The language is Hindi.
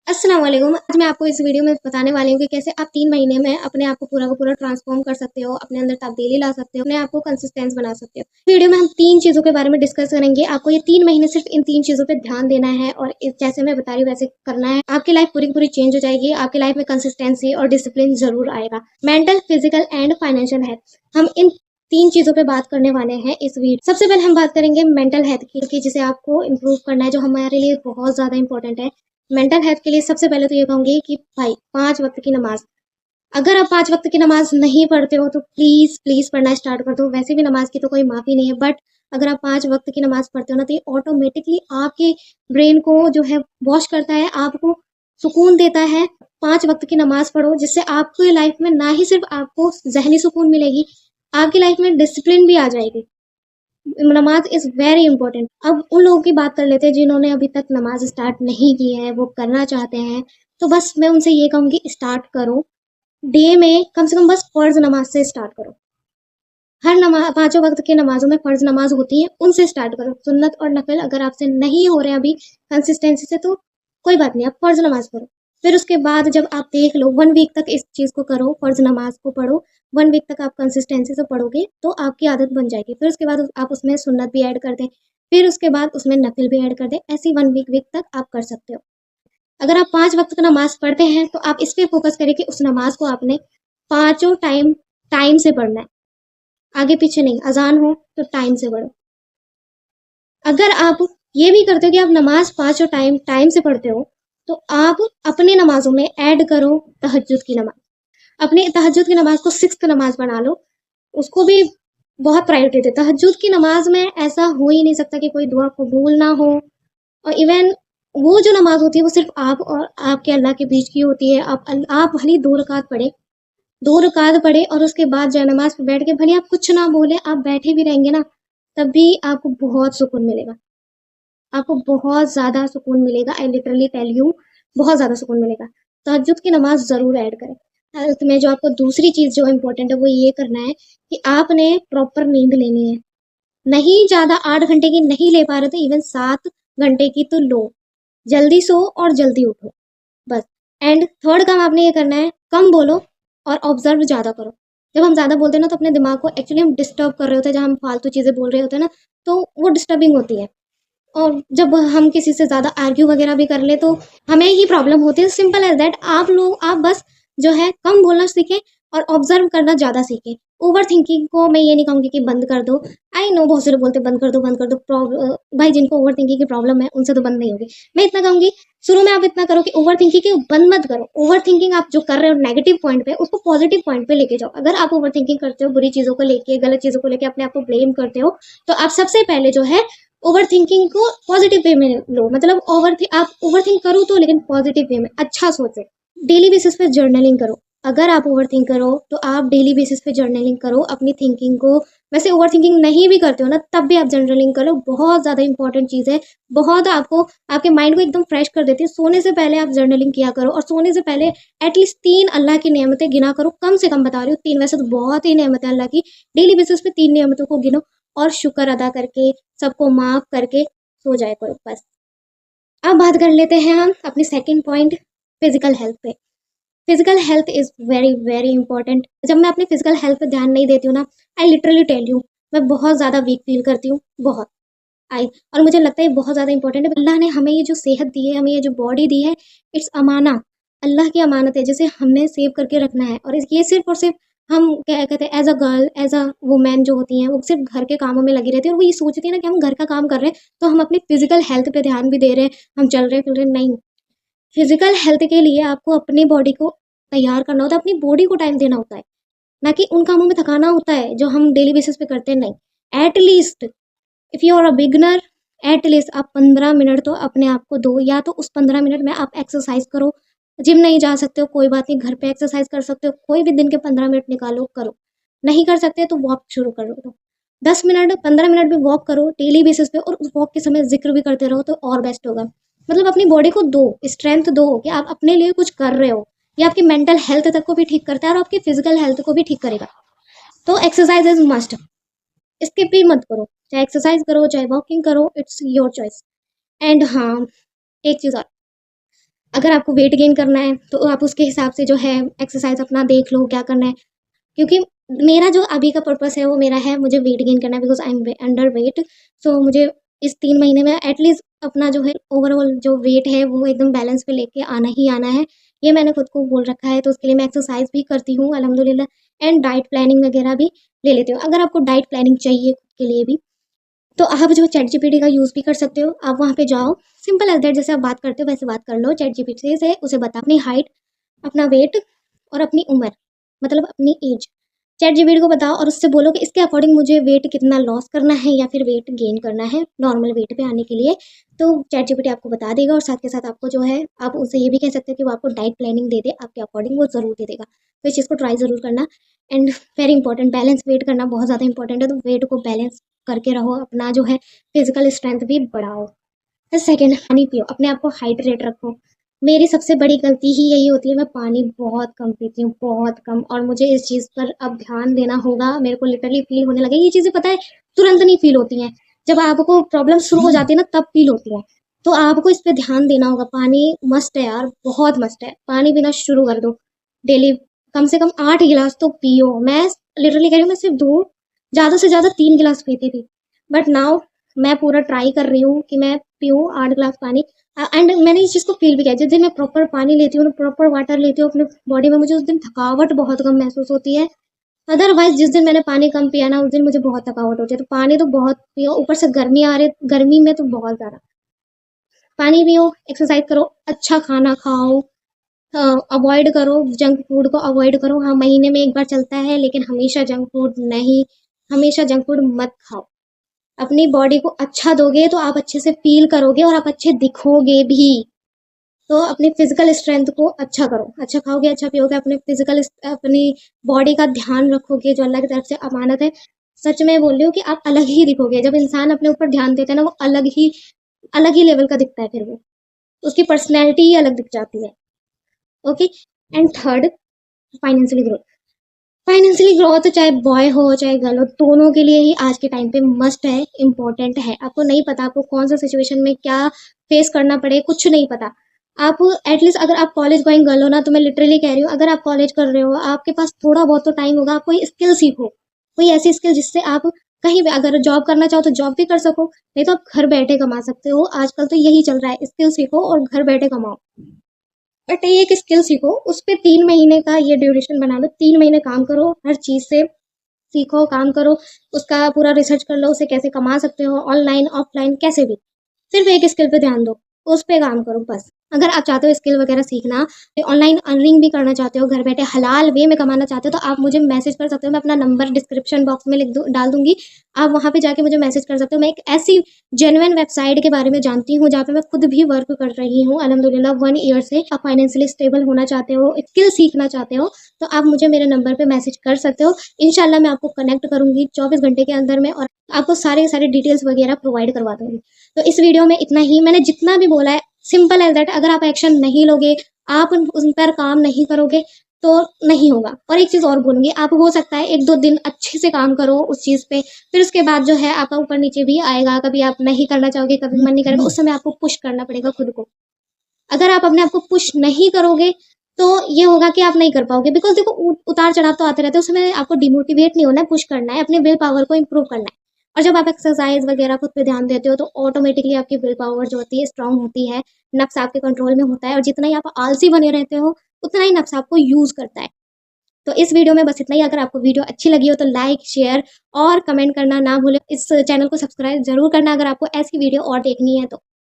अस्सलाम वालेकुम। आज मैं आपको इस वीडियो में बताने वाली हूँ कि कैसे आप 3 महीने में अपने आप को पूरा का पूरा ट्रांसफॉर्म कर सकते हो, अपने अंदर तब्दीली ला सकते हो, अपने आप को कंसिस्टेंस बना सकते हो। वीडियो में हम 3 चीज़ों के बारे में डिस्कस करेंगे। आपको ये 3 महीने सिर्फ इन 3 चीज़ों पे ध्यान देना है और जैसे मैं बता रही हूँ वैसे करना है। आपकी लाइफ पूरी की पूरी चेंज हो जाएगी। आपकी लाइफ में कंसिस्टेंसी और डिसिप्लिन ज़रूर आएगा। Mental, physical and financial health, हम इन 3 चीज़ों पे बात करने वाले हैं इस वीडियो। सबसे पहले हम बात करेंगे मेंटल हेल्थ की, जिसे आपको इम्प्रूव करना है, जो हमारे लिए बहुत ज़्यादा इंपॉर्टेंट है। मेंटल हेल्थ के लिए सबसे पहले तो ये कहूँगी कि भाई 5 वक्त की नमाज, अगर आप 5 वक्त की नमाज नहीं पढ़ते हो तो प्लीज़ प्लीज़ पढ़ना स्टार्ट कर दो। वैसे भी नमाज की तो कोई माफ़ी नहीं है, बट अगर आप 5 वक्त की नमाज पढ़ते हो ना, तो ये ऑटोमेटिकली आपके ब्रेन को जो है वॉश करता है, आपको सुकून देता है। 5 वक्त की नमाज पढ़ो, जिससे आपकी लाइफ में ना ही सिर्फ आपको ज़हनी सुकून मिलेगी, आपकी लाइफ में डिसिप्लिन भी आ जाएगी। नमाज इज़ वेरी इंपॉर्टेंट। अब उन लोगों की बात कर लेते हैं जिन्होंने अभी तक नमाज स्टार्ट नहीं की है, वो करना चाहते हैं, तो बस मैं उनसे ये कहूँगी स्टार्ट करो। डे में कम से कम बस फ़र्ज़ नमाज से स्टार्ट करो। हर पाँचों वक्त की नमाज़ों में फ़र्ज़ नमाज होती है, उनसे स्टार्ट करो। सुन्नत और नफ़िल अगर आपसे नहीं हो रहे हैं अभी कंसिस्टेंसी से, तो कोई बात नहीं, आप फ़र्ज़ नमाज पढ़ो। फिर उसके बाद जब आप देख लो 1 वीक तक इस चीज़ को करो, फ़र्ज़ नमाज को पढ़ो, 1 वीक तक आप कंसिस्टेंसी से पढ़ोगे तो आपकी आदत बन जाएगी। फिर उसके बाद आप उसमें सुन्नत भी ऐड कर दें, फिर उसके बाद उसमें नफ़िल भी ऐड कर दें। ऐसे ही 1 वीक तक आप कर सकते हो। अगर आप 5 वक्त का नमाज़ पढ़ते हैं तो आप इस पे फ़ोकस करें कि उस नमाज़ को आपने पाँचों टाइम टाइम से पढ़ना है। आगे पीछे नहीं, अज़ान हो तो टाइम से पढ़ो। अगर आप ये भी करते हो कि आप नमाज़ पाँचों टाइम टाइम से पढ़ते हो, तो आप अपनी नमाज़ों में ऐड करो तहज्जुद की नमाज़। अपनी तहज्जुद की नमाज़ को 6th नमाज़ बना लो, उसको भी बहुत प्रायोरिटी दे। तहज्जुद की नमाज़ में ऐसा हो ही नहीं सकता कि कोई दुआ कबूल ना हो, और इवन वो जो नमाज़ होती है वो सिर्फ़ आप और आपके अल्लाह के बीच की होती है। आप भले 2 रकात पढ़े, 2 रकात पढ़े और उसके बाद जयनमाज़ पे बैठ के भले आप कुछ ना बोलें, आप बैठे भी रहेंगे ना, तब भी आपको बहुत सुकून मिलेगा। आपको बहुत ज़्यादा सुकून मिलेगा। आई लिटरली टेल यू, बहुत ज़्यादा सुकून मिलेगा। तहज्जुद की नमाज़ ज़रूर ऐड करें। हेल्थ में जो आपको दूसरी चीज़ जो इम्पोर्टेंट है वो ये करना है कि आपने प्रॉपर नींद लेनी है। नहीं ज़्यादा 8 घंटे की नहीं ले पा रहे तो इवन 7 घंटे की तो लो। जल्दी सो और जल्दी उठो, बस। एंड थर्ड काम आपने ये करना है, कम बोलो और ऑब्ज़र्व ज़्यादा करो। जब हम ज़्यादा बोलते हैं ना, तो अपने दिमाग को एक्चुअली हम डिस्टर्ब कर रहे होते हैं, जब हम फालतू चीज़ें बोल रहे होते हैं ना, तो वो डिस्टर्बिंग होती है। और जब हम किसी से ज़्यादा आर्ग्यू वगैरह भी कर लें, तो हमें ही प्रॉब्लम होती है। सिंपल एज़ दैट, आप बस जो है कम बोलना सीखें और ऑब्ज़र्व करना ज़्यादा सीखें। ओवरथिंकिंग को मैं ये नहीं कहूँगी कि बंद कर दो। आई नो बहुत से लोग बोलते हैं बंद कर दो, बंद कर दो। भाई जिनको ओवरथिंकिंग की प्रॉब्लम है उनसे तो बंद नहीं होगी। मैं इतना कहूँगी, शुरू में आप इतना करो कि ओवरथिंकिंग को बंद मत करो। ओवरथिंकिंग आप जो कर रहे हो नेगेटिव पॉइंट पे, उसको पॉजिटिव पॉइंट पे लेके जाओ। अगर आप ओवरथिंकिंग करते हो बुरी चीज़ों को लेके, गलत चीज़ों को लेके अपने आप को ब्लेम करते हो, तो आप सबसे पहले जो है ओवरथिंकिंग को पॉजिटिव वे में लो। मतलब आप ओवरथिंक करो तो, लेकिन पॉजिटिव वे में, अच्छा सोचो। डेली बेसिस पे जर्नलिंग करो। अगर आप ओवरथिंक करो तो आप डेली बेसिस पे जर्नलिंग करो अपनी थिंकिंग को। वैसे ओवरथिंकिंग नहीं भी करते हो ना, तब भी आप जर्नलिंग करो। बहुत ज़्यादा इंपॉर्टेंट चीज़ है। बहुत आपको आपके माइंड को एकदम फ्रेश कर देती है। सोने से पहले आप जर्नलिंग किया करो, और सोने से पहले एटलीस्ट 3 अल्लाह की नेमतें गिना करो। कम से कम बता रही हूँ 3, वैसे तो बहुत ही नेमतें अल्लाह की। डेली बेसिस पे 3 नेमतों को गिनो और शुक्र अदा करके, सबको माफ़ करके सो जाया करो, बस। अब बात कर लेते हैं हम अपनी सेकंड पॉइंट, फिजिकल हेल्थ पे। Physical health is very very important. जब मैं अपनी फिजिकल हेल्थ पे ध्यान नहीं देती हूँ ना, आई लिटरली टेल यू, मैं बहुत ज़्यादा वीक फील करती हूँ, बहुत। आई और मुझे लगता है ये बहुत ज़्यादा इंपॉर्टेंट है। अल्लाह ने हमें ये जो सेहत दी है, हमें ये जो बॉडी दी है, इट्स अमाना। अल्लाह की अमानत है, जिसे हमने सेव करके रखना है। और ये सिर्फ और सिर्फ हम क्या कहते हैं, as a girl, as a women जो होती हैं, वो सिर्फ घर के कामों में लगी रहती है, और वो ये सोचती है ना कि हम घर का काम कर रहे हैं तो हम अपनी फिजिकल हेल्थ पे ध्यान भी दे रहे हैं, हम चल रहे फिर रहे। नहीं, फिजिकल हेल्थ के लिए आपको अपनी बॉडी को तैयार करना होता है, अपनी बॉडी को टाइम देना होता है, ना कि उन कामों में थकाना होता है जो हम डेली बेसिस पे करते हैं। नहीं, at least if you are a beginner, at least आप 15 मिनट तो अपने आप को दो। या तो उस 15 मिनट में आप एक्सरसाइज करो। जिम नहीं जा सकते हो कोई बात नहीं, घर पे एक्सरसाइज कर सकते हो। कोई भी दिन के 15 मिनट निकालो, करो। नहीं कर सकते तो वॉक शुरू कर दो। 10 मिनट 15 मिनट भी वॉक करो डेली बेसिस पे, और उस वॉक के समय जिक्र भी करते रहो तो और बेस्ट होगा। मतलब अपनी बॉडी को दो, स्ट्रेंथ दो कि आप अपने लिए कुछ कर रहे हो। ये आपकी मेंटल हेल्थ तक को भी ठीक करता है और आपकी फिजिकल हेल्थ को भी ठीक करेगा। तो एक्सरसाइज इज मस्ट। स्किप भी मत करो, चाहे एक्सरसाइज करो चाहे वॉकिंग करो, इट्स योर चॉइस। एंड हाँ, एक चीज़ और, अगर आपको वेट गेन करना है तो आप उसके हिसाब से जो है एक्सरसाइज अपना देख लो क्या करना है, क्योंकि मेरा जो अभी का पर्पस है वो मेरा है मुझे वेट गेन करना है, because I am underweight. So मुझे इस 3 महीने में एटलीस्ट अपना जो है ओवरऑल जो वेट है वो एकदम बैलेंस पे लेके आना ही आना है, ये मैंने खुद को बोल रखा है। तो उसके लिए मैं एक्सरसाइज भी करती हूँ अल्हम्दुलिल्लाह, एंड डाइट प्लानिंग वगैरह भी ले लेती हूँ। अगर आपको डाइट प्लानिंग चाहिए खुद के लिए भी तो आप जो चैट जीपीटी का यूज़ भी कर सकते हो। आप वहाँ पे जाओ, सिंपल एज दैट, जैसे आप बात करते हो वैसे बात कर लो चैट जीपीटी से, उसे बता अपनी हाइट, अपना वेट और अपनी उम्र, मतलब अपनी एज। चैट जीपीटी को बताओ और उससे बोलो कि इसके अकॉर्डिंग मुझे वेट कितना लॉस करना है या फिर वेट गेन करना है नॉर्मल वेट पे आने के लिए। तो चैट जीपीटी आपको बता देगा, और साथ के साथ आपको जो है आप उससे ये भी कह सकते हो कि वो आपको डाइट प्लानिंग दे दे आपके अकॉर्डिंग, वो ज़रूर दे देगा। तो इस चीज़ को ट्राई ज़रूर करना। And very important, balance weight करना बहुत ज़्यादा इंपॉर्टेंट है, तो वेट को बैलेंस करके रहो, अपना जो है फिजिकल स्ट्रेंथ भी बढ़ाओ। फिर सेकंड, पानी पियो, अपने आप को हाइड्रेट रखो। मेरी सबसे बड़ी गलती ही यही होती है, मैं पानी बहुत कम पीती हूँ, बहुत कम, और मुझे इस चीज़ पर अब ध्यान देना होगा। मेरे को लिटरली फील होने लगा ये चीज़ें, पता है तुरंत नहीं फील होती हैं, जब आपको प्रॉब्लम शुरू हो जाती है ना तब फील होती है। तो आपको इस पे ध्यान देना होगा। पानी मस्ट है यार, बहुत मस्ट है, पानी पीना शुरू कर दो डेली। कम से कम 8 गिलास तो पियो। मैं लिटरली कह रही हूँ, मैं सिर्फ 2, ज़्यादा से ज़्यादा 3 गिलास पीती थी, बट नाउ मैं पूरा ट्राई कर रही हूँ कि मैं पीऊँ 8 गिलास पानी। एंड मैंने इस चीज़ को फील भी किया, जिस दिन मैं प्रॉपर पानी लेती हूँ, प्रॉपर वाटर लेती हूँ अपने बॉडी में, मुझे उस दिन थकावट बहुत कम महसूस होती है। अदरवाइज जिस दिन मैंने पानी कम पिया ना उस दिन मुझे बहुत थकावट होती है। तो पानी तो बहुत पियो, ऊपर से गर्मी आ रही, गर्मी में तो बहुत ज़्यादा पानी पियो, एक्सरसाइज करो, अच्छा खाना खाओ, अवॉइड करो जंक फूड को, अवॉइड करो। हाँ, महीने में एक बार चलता है, लेकिन हमेशा जंक फूड नहीं, हमेशा जंक फूड मत खाओ। अपनी बॉडी को अच्छा दोगे तो आप अच्छे से फील करोगे और आप अच्छे दिखोगे भी। तो अपनी फिजिकल स्ट्रेंथ को अच्छा करो, अच्छा खाओगे, अच्छा पियोगे, अपनी बॉडी का ध्यान रखोगे, जो अल्लाह की तरफ से अमानत है। सच में बोल रही हूँ कि आप अलग ही दिखोगे जब इंसान अपने ऊपर ध्यान देता है ना, वो अलग ही लेवल का दिखता है, फिर वो उसकी पर्सनैलिटी ही अलग दिख जाती है। Okay. And third, financially growth. Financially growth चाहे बॉय हो चाहे गर्ल हो, दोनों के लिए ही आज के टाइम पे मस्ट है, इम्पोर्टेंट है। आपको नहीं पता आपको कौन सा सिचुएशन में क्या फेस करना पड़े, कुछ नहीं पता। आप एटलीस्ट अगर आप कॉलेज गोइंग गर्ल हो ना, तो मैं लिटरली कह रही हूँ, अगर आप कॉलेज कर रहे हो, आपके पास थोड़ा बहुत तो टाइम होगा, आप कोई स्किल सीखो, कोई ऐसी स्किल जिससे आप कहीं भी अगर जॉब करना चाहो तो जॉब भी कर सको, नहीं तो आप घर बैठे कमा सकते हो। आजकल तो यही चल रहा है, स्किल सीखो और घर बैठे कमाओ। बट ये एक स्किल सीखो, उस पे 3 महीने का ये ड्यूरेशन बना लो, 3 महीने काम करो, हर चीज़ से सीखो, काम करो, उसका पूरा रिसर्च कर लो, उसे कैसे कमा सकते हो, ऑनलाइन ऑफलाइन कैसे भी। सिर्फ एक स्किल पे ध्यान दो, उस पे काम करो बस। अगर आप चाहते हो स्किल वगैरह सीखना, ऑनलाइन अर्निंग भी करना चाहते हो, घर बैठे हलाल वे में कमाना चाहते हो, तो आप मुझे मैसेज कर सकते हो। मैं अपना नंबर डिस्क्रिप्शन बॉक्स में डाल दूंगी, आप वहाँ पे जाके मुझे मैसेज कर सकते हो। मैं एक ऐसी जेन्युइन वेबसाइट के बारे में जानती हूँ जहाँ पे मैं खुद भी वर्क कर रही हूँ अल्हम्दुलिल्लाह 1 ईयर से। आप फाइनेंशियली स्टेबल होना चाहते हो, स्किल सीखना चाहते हो, तो आप मुझे मेरे नंबर पे मैसेज कर सकते हो। इंशाल्लाह मैं आपको कनेक्ट करूंगी 24 घंटे के अंदर में, और आपको सारे सारे डिटेल्स वगैरह प्रोवाइड करवा दूंगी। तो इस वीडियो में इतना ही, मैंने जितना भी बोला है सिंपल एज दैट। अगर आप एक्शन नहीं लोगे, आप उन पर काम नहीं करोगे तो नहीं होगा। और एक चीज़ और बोलूँगी, आप हो सकता है 1-2 दिन अच्छे से काम करो उस चीज़ पे, फिर उसके बाद जो है आपका ऊपर नीचे भी आएगा, कभी आप नहीं करना चाहोगे, कभी मन नहीं करेगा, उस समय आपको पुश करना पड़ेगा खुद को। अगर आप अपने आप को पुश नहीं करोगे तो ये होगा कि आप नहीं कर पाओगे, बिकॉज देखो उतार चढ़ाव तो आते रहते हैं, उस समय आपको डिमोटिवेट नहीं होना है, पुश करना है, अपने विल पावर को इंप्रूव करना है। और जब आप एक्सरसाइज वगैरह खुद पे ध्यान देते हो तो ऑटोमेटिकली आपकी विल पावर जो होती है स्ट्रांग होती है, नफ्स आपके कंट्रोल में होता है, और जितना ही आप आलसी बने रहते हो उतना ही नफ्स आपको यूज करता है। तो इस वीडियो में बस इतना ही। अगर आपको वीडियो अच्छी लगी हो तो लाइक, शेयर और कमेंट करना ना भूलें। इस चैनल को सब्सक्राइब जरूर करना अगर आपको ऐसी वीडियो और देखनी है तो।